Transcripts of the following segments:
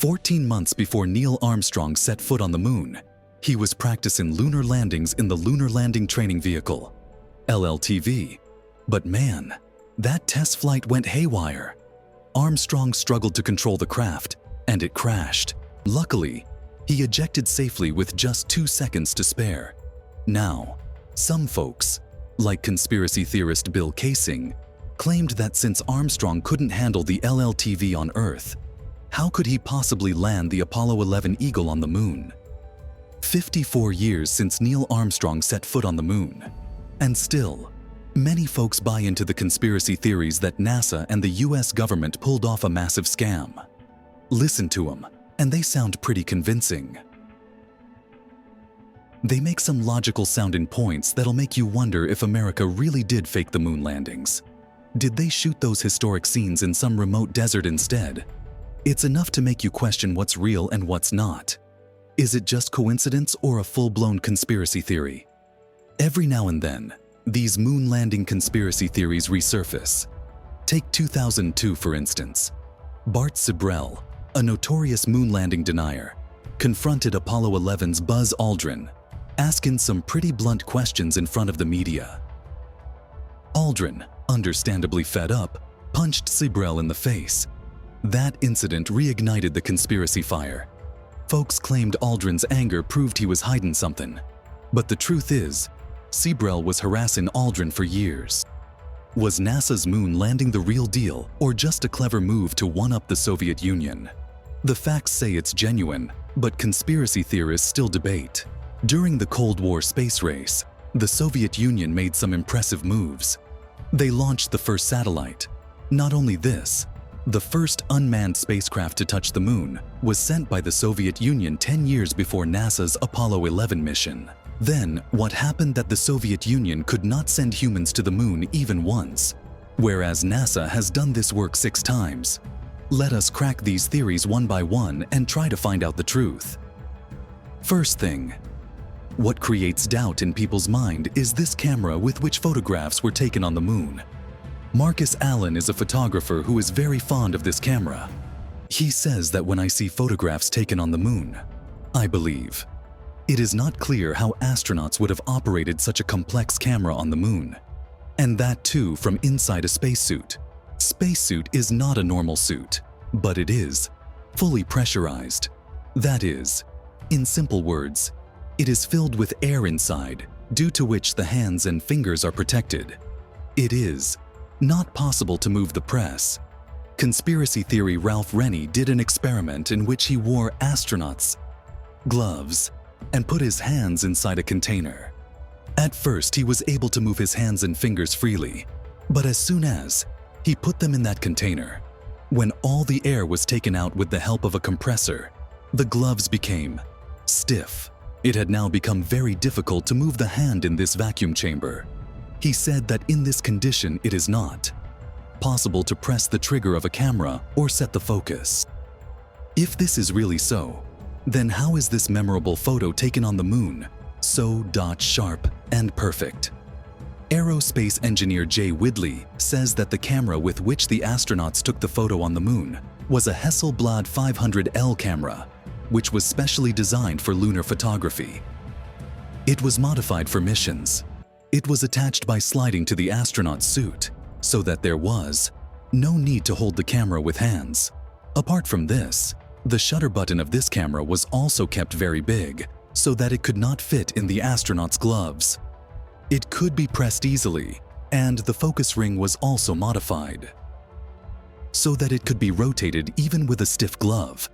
14 months before Neil Armstrong set foot on the moon, he was practicing lunar landings in the Lunar Landing Training Vehicle, LLTV. But man, that test flight went haywire. Armstrong struggled to control the craft, and it crashed. Luckily, he ejected safely with just 2 seconds to spare. Now, some folks, like conspiracy theorist Bill Kaysing, claimed that since Armstrong couldn't handle the LLTV on Earth, how could he possibly land the Apollo 11 Eagle on the moon? 54 years since Neil Armstrong set foot on the moon, and still, many folks buy into the conspiracy theories that NASA and the US government pulled off a massive scam. Listen to them, and they sound pretty convincing. They make some logical sounding points that'll make you wonder if America really did fake the moon landings. Did they shoot those historic scenes in some remote desert instead? It's enough to make you question what's real and what's not. Is it just coincidence or a full-blown conspiracy theory? Every now and then, these moon landing conspiracy theories resurface. Take 2002 for instance. Bart Sibrel, a notorious moon landing denier, confronted Apollo 11's Buzz Aldrin, asking some pretty blunt questions in front of the media. Aldrin, understandably fed up, punched Sibrel in the face. That incident reignited the conspiracy fire. Folks claimed Aldrin's anger proved he was hiding something. But the truth is, Sibrel was harassing Aldrin for years. Was NASA's moon landing the real deal or just a clever move to one-up the Soviet Union? The facts say it's genuine, but conspiracy theorists still debate. During the Cold War space race, the Soviet Union made some impressive moves. They launched the first satellite. Not only this, the first unmanned spacecraft to touch the moon was sent by the Soviet Union 10 years before NASA's Apollo 11 mission. Then, what happened that the Soviet Union could not send humans to the moon even once, whereas NASA has done this work 6 times? Let us crack these theories one by one and try to find out the truth. First thing, what creates doubt in people's mind is this camera with which photographs were taken on the moon. Marcus Allen is a photographer who is very fond of this camera. He says that when I see photographs taken on the moon, I believe. It is not clear how astronauts would have operated such a complex camera on the moon. And that too from inside a spacesuit. Spacesuit is not a normal suit, but it is fully pressurized. That is, in simple words, it is filled with air inside, due to which the hands and fingers are protected. It is not possible to move the press. Conspiracy theory Ralph Rennie did an experiment in which he wore astronauts' gloves and put his hands inside a container. At first, he was able to move his hands and fingers freely, but as soon as he put them in that container, when all the air was taken out with the help of a compressor, the gloves became stiff. It had now become very difficult to move the hand in this vacuum chamber. He said that in this condition it is not possible to press the trigger of a camera or set the focus. If this is really so, then how is this memorable photo taken on the moon so sharp and perfect? Aerospace engineer Jay Widley says that the camera with which the astronauts took the photo on the moon was a Hasselblad 500L camera, which was specially designed for lunar photography. It was modified for missions. It was attached by sliding to the astronaut's suit, so that there was no need to hold the camera with hands. Apart from this, the shutter button of this camera was also kept very big, so that it could not fit in the astronaut's gloves. It could be pressed easily, and the focus ring was also modified, so that it could be rotated even with a stiff glove,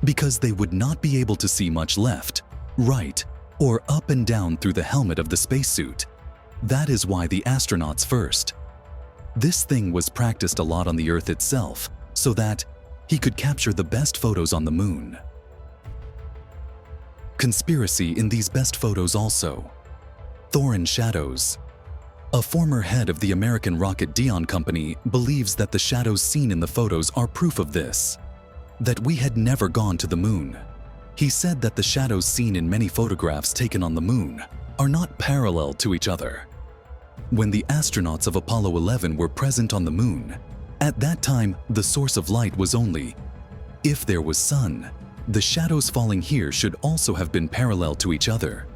because they would not be able to see much left, right, or up and down through the helmet of the spacesuit. That is why the astronauts first. This thing was practiced a lot on the Earth itself, so that he could capture the best photos on the moon. Conspiracy in these best photos also. Thorin shadows. A former head of the American rocket Dion Company believes that the shadows seen in the photos are proof of this, that we had never gone to the moon. He said that the shadows seen in many photographs taken on the moon are not parallel to each other. When the astronauts of Apollo 11 were present on the moon, at that time the source of light was only If there was sun, the shadows falling here should also have been parallel to each other.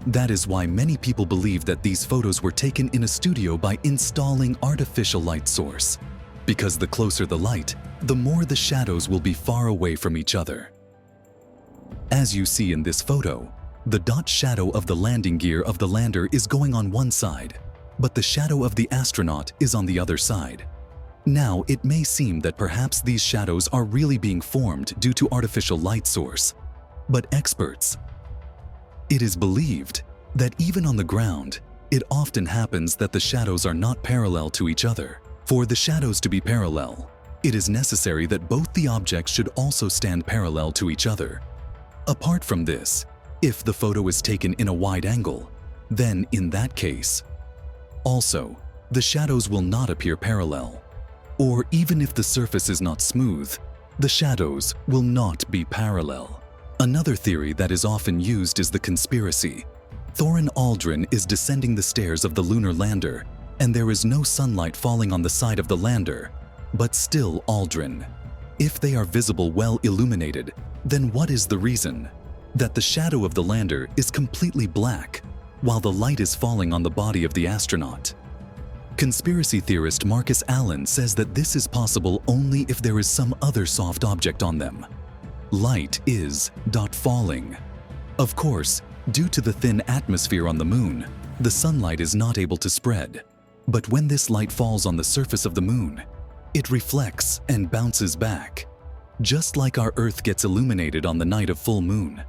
That is why many people believe that these photos were taken in a studio by installing artificial light source. Because the closer the light, the more the shadows will be far away from each other. As you see in this photo, the dot shadow of the landing gear of the lander is going on one side, but the shadow of the astronaut is on the other side. Now, it may seem that perhaps these shadows are really being formed due to artificial light source, but experts, it is believed that even on the ground, it often happens that the shadows are not parallel to each other. For the shadows to be parallel, it is necessary that both the objects should also stand parallel to each other. Apart from this, if the photo is taken in a wide angle, then in that case, also, the shadows will not appear parallel. Or even if the surface is not smooth, the shadows will not be parallel. Another theory that is often used is the conspiracy. Thorin Aldrin is descending the stairs of the lunar lander, and there is no sunlight falling on the side of the lander, but still Aldrin. If they are visible well illuminated, then what is the reason that the shadow of the lander is completely black while the light is falling on the body of the astronaut? Conspiracy theorist Marcus Allen says that this is possible only if there is some other soft object on them. Light is falling. Of course, due to the thin atmosphere on the moon, the sunlight is not able to spread. But when this light falls on the surface of the moon, it reflects and bounces back, just like our Earth gets illuminated on the night of full moon.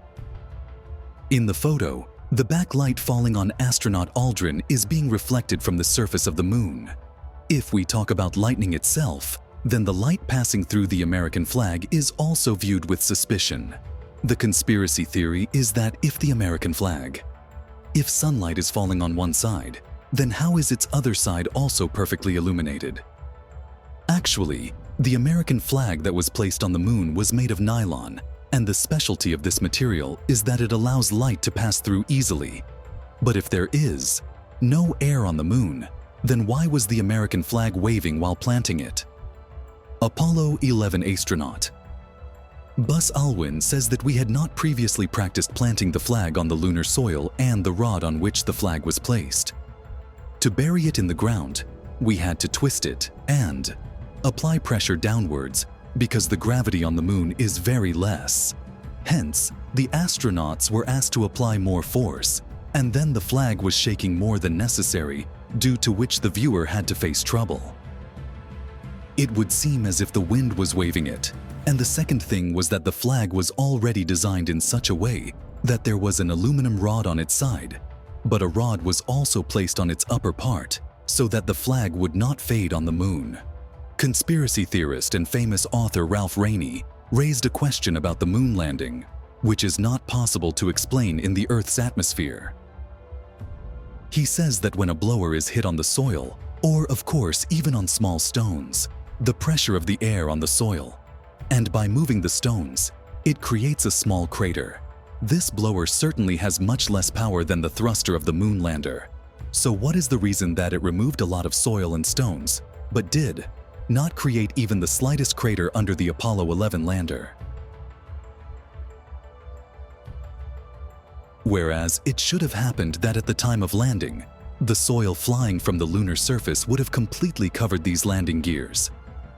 In the photo, the backlight falling on astronaut Aldrin is being reflected from the surface of the moon. If we talk about lightning itself, then the light passing through the American flag is also viewed with suspicion. The conspiracy theory is that if the American flag, if sunlight is falling on one side, then how is its other side also perfectly illuminated? Actually, the American flag that was placed on the moon was made of nylon, and the specialty of this material is that it allows light to pass through easily. But if there is no air on the moon, then why was the American flag waving while planting it? Apollo 11 astronaut Buzz Aldrin says that we had not previously practiced planting the flag on the lunar soil and the rod on which the flag was placed. To bury it in the ground, we had to twist it and apply pressure downwards because the gravity on the moon is very less. Hence, the astronauts were asked to apply more force, and then the flag was shaking more than necessary, due to which the viewer had to face trouble. It would seem as if the wind was waving it, and the second thing was that the flag was already designed in such a way that there was an aluminum rod on its side, but a rod was also placed on its upper part so that the flag would not fade on the moon. Conspiracy theorist and famous author Ralph Rainey raised a question about the moon landing, which is not possible to explain in the Earth's atmosphere. He says that when a blower is hit on the soil, or of course even on small stones, the pressure of the air on the soil, and by moving the stones, it creates a small crater. This blower certainly has much less power than the thruster of the moon lander. So what is the reason that it removed a lot of soil and stones, but did not create even the slightest crater under the Apollo 11 lander? Whereas it should have happened that at the time of landing, the soil flying from the lunar surface would have completely covered these landing gears.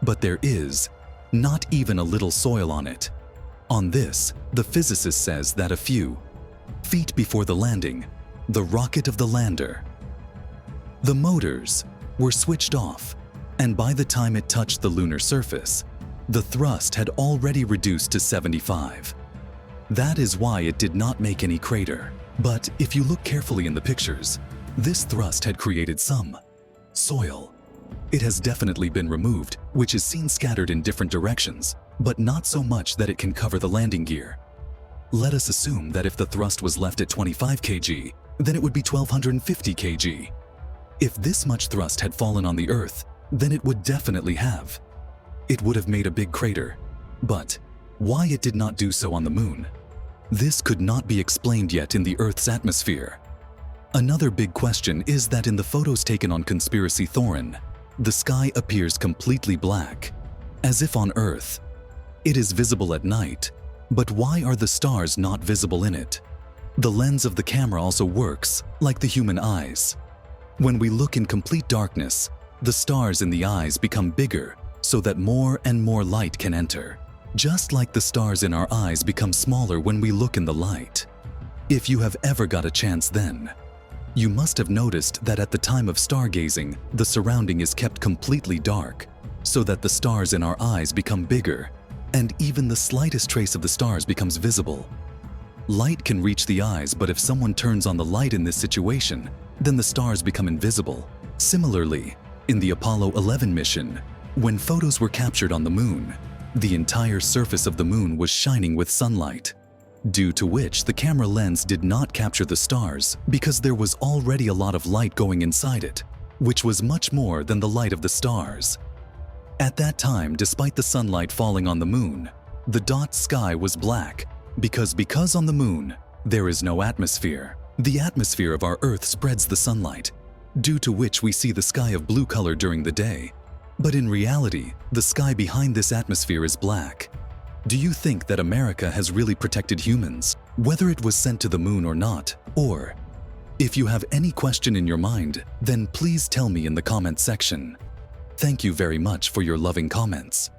But there is not even a little soil on it. On this, the physicist says that a few feet before the landing, the rocket of the lander, the motors were switched off, and by the time it touched the lunar surface, the thrust had already reduced to 75. That is why it did not make any crater. But if you look carefully in the pictures, this thrust had created some soil. It has definitely been removed, which is seen scattered in different directions, but not so much that it can cover the landing gear. Let us assume that if the thrust was left at 25 kg, then it would be 1250 kg. If this much thrust had fallen on the Earth, then it would definitely have. It would have made a big crater. But why it did not do so on the moon? This could not be explained yet in the Earth's atmosphere. Another big question is that in the photos taken on Conspiracy Thorin, the sky appears completely black, as if on Earth It is visible at night, but why are the stars not visible in it? The lens of the camera also works like the human eyes. When we look in complete darkness, the stars in the eyes become bigger so that more and more light can enter, just like the stars in our eyes become smaller when we look in the light. If you have ever got a chance then, you must have noticed that at the time of stargazing, the surrounding is kept completely dark, so that the stars in our eyes become bigger, and even the slightest trace of the stars becomes visible. Light can reach the eyes, but if someone turns on the light in this situation, then the stars become invisible. Similarly, in the Apollo 11 mission, when photos were captured on the moon, the entire surface of the moon was shining with sunlight, due to which the camera lens did not capture the stars because there was already a lot of light going inside it, which was much more than the light of the stars. At that time, despite the sunlight falling on the moon, the dot sky was black because on the moon, there is no atmosphere. The atmosphere of our Earth spreads the sunlight, due to which we see the sky of blue color during the day. But in reality, the sky behind this atmosphere is black. Do you think that America has really protected humans, whether it was sent to the moon or not? Or, if you have any question in your mind, then please tell me in the comment section. Thank you very much for your loving comments.